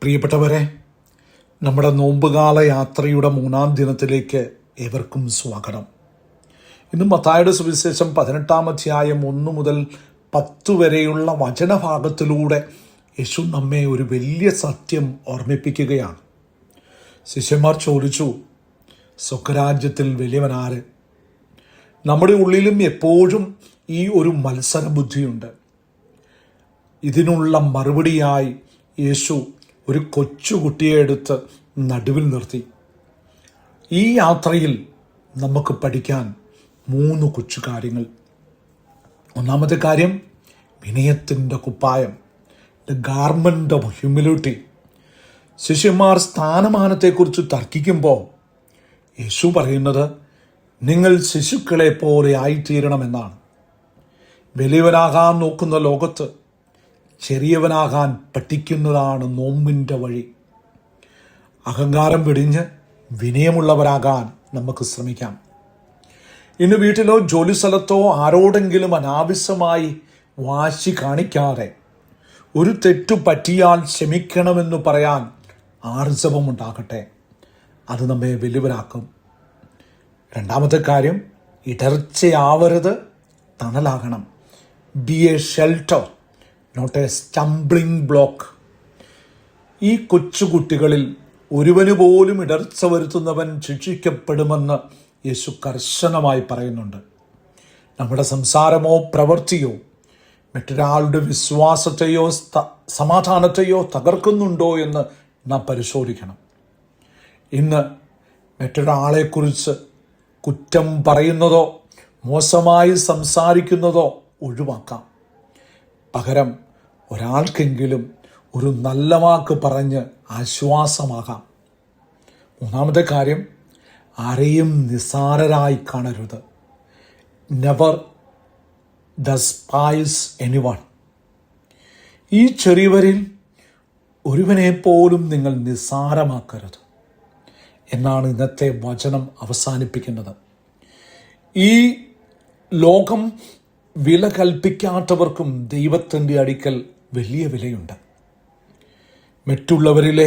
പ്രിയപ്പെട്ടവരെ, നമ്മുടെ നോമ്പുകാല യാത്രയുടെ 3-ാം ദിനത്തിലേക്ക് ഏവർക്കും സ്വാഗതം. ഇന്ന് മത്തായിയുടെ സുവിശേഷം 18-ാം അധ്യായം 1 മുതൽ 10 വരെയുള്ള വചനഭാഗത്തിലൂടെ യേശു നമ്മെ ഒരു വലിയ സത്യം ഓർമ്മിപ്പിക്കുകയാണ്. ശിഷ്യന്മാർ ചോദിച്ചു, സ്വർഗ്ഗരാജ്യത്തിൽ വലിയവനാര്? നമ്മുടെ ഉള്ളിലും എപ്പോഴും ഈ ഒരു മത്സര ബുദ്ധിയുണ്ട്. ഇതിനുള്ള മറുപടിയായി യേശു ഒരു കൊച്ചുകുട്ടിയെ എടുത്ത് നടുവിൽ നിർത്തി. ഈ യാത്രയിൽ നമുക്ക് പഠിക്കാൻ 3 കൊച്ചു കാര്യങ്ങൾ. ഒന്നാമത്തെ കാര്യം, വിനയത്തിൻ്റെ കുപ്പായം, ദ ഗാർമെന്റ് ഓഫ് ഹ്യൂമിലിറ്റി. ശിഷ്യന്മാർ സ്ഥാനമാനത്തെക്കുറിച്ച് തർക്കിക്കുമ്പോൾ യേശു പറയുന്നത്, നിങ്ങൾ ശിശുക്കളെ പോലെ ആയിത്തീരണമെന്നാണ്. വലിയവനാകാൻ നോക്കുന്ന ലോകത്ത് ചെറിയവനാകാൻ പഠിക്കുന്നതാണ് നോമ്പിൻ്റെ വഴി. അഹങ്കാരം വെടിഞ്ഞ് വിനയമുള്ളവരാകാൻ നമുക്ക് ശ്രമിക്കാം. ഇന്ന് വീട്ടിലോ ജോലിസ്ഥലത്തോ ആരോടെങ്കിലും അനാവശ്യമായി വാശി കാണിക്കാതെ ഒരു തെറ്റു പറ്റിയാൽ ക്ഷമിക്കണമെന്ന് പറയാൻ ആർജവമുണ്ടാകട്ടെ. അത് നമ്മെ വലിയവരാക്കും. രണ്ടാമത്തെ കാര്യം, ഇടർച്ചയാവരുത്, തണലാകണം. Be a shelter, not a stumbling block. ഈ കൊച്ചുകുട്ടികളിൽ ഒരുവന് പോലും ഇടർച്ച വരുത്തുന്നവൻ ശിക്ഷിക്കപ്പെടുമെന്ന് യേശു കർശനമായി പറയുന്നുണ്ട്. നമ്മുടെ സംസാരമോ പ്രവൃത്തിയോ മറ്റൊരാളുടെ വിശ്വാസത്തെയോ സമാധാനത്തെയോ തകർക്കുന്നുണ്ടോ എന്ന് നാം പരിശോധിക്കണം. ഇന്ന് മറ്റൊരാളെക്കുറിച്ച് കുറ്റം പറയുന്നതോ മോശമായി സംസാരിക്കുന്നതോ ഒഴിവാക്കാം. പകരം ഒരാൾക്കെങ്കിലും ഒരു നല്ല വാക്ക് പറഞ്ഞ് ആശ്വാസമാകാം. മൂന്നാമത്തെ കാര്യം, ആരെയും നിസ്സാരരായി കാണരുത്. Never despise anyone. ഈ ചെറിയവരിൽ ഒരുവനെ പോലും നിങ്ങൾ നിസ്സാരമാക്കരുത് എന്നാണ് ഇന്നത്തെ വചനം അവസാനിപ്പിക്കുന്നത്. ഈ ലോകം വില കൽപ്പിക്കാത്തവർക്കും ദൈവത്തിൻ്റെ അടുക്കൽ വലിയ വിലയുണ്ട്. മറ്റുള്ളവരിലെ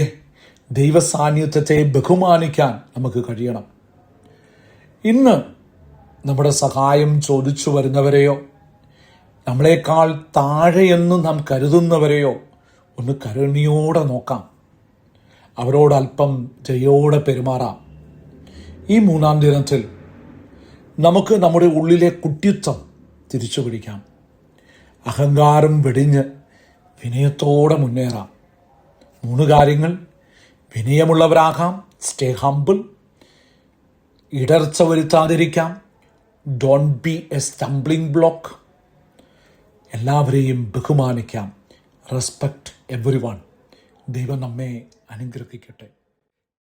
ദൈവസാന്നിധ്യത്തെ ബഹുമാനിക്കാൻ നമുക്ക് കഴിയണം. ഇന്ന് നമ്മുടെ സഹായം ചോദിച്ചു വരുന്നവരെയോ നമ്മളെക്കാൾ താഴെയെന്ന് നാം കരുതുന്നവരെയോ ഒന്ന് കരുണയോടെ നോക്കാം. അവരോട് അല്പം ദയോടെ പെരുമാറാം. ഈ 3-ാം ദിനത്തിൽ നമുക്ക് നമ്മുടെ ഉള്ളിലെ കുട്ടിത്വം തിരിച്ചു പിടിക്കാം. അഹങ്കാരം വെടിഞ്ഞ് വിനയത്തോടെ മുന്നേറാം. 3 കാര്യങ്ങൾ: വിനയമുള്ളവരാകാം, സ്റ്റേ ഹംബിൾ, ഇടർച്ച വരുത്താതിരിക്കാം, don't be a stumbling block, എല്ലാവരെയും ബഹുമാനിക്കാം, റെസ്പെക്ട് എവരിവൺ. ദൈവം നമ്മെ അനുഗ്രഹിക്കട്ടെ.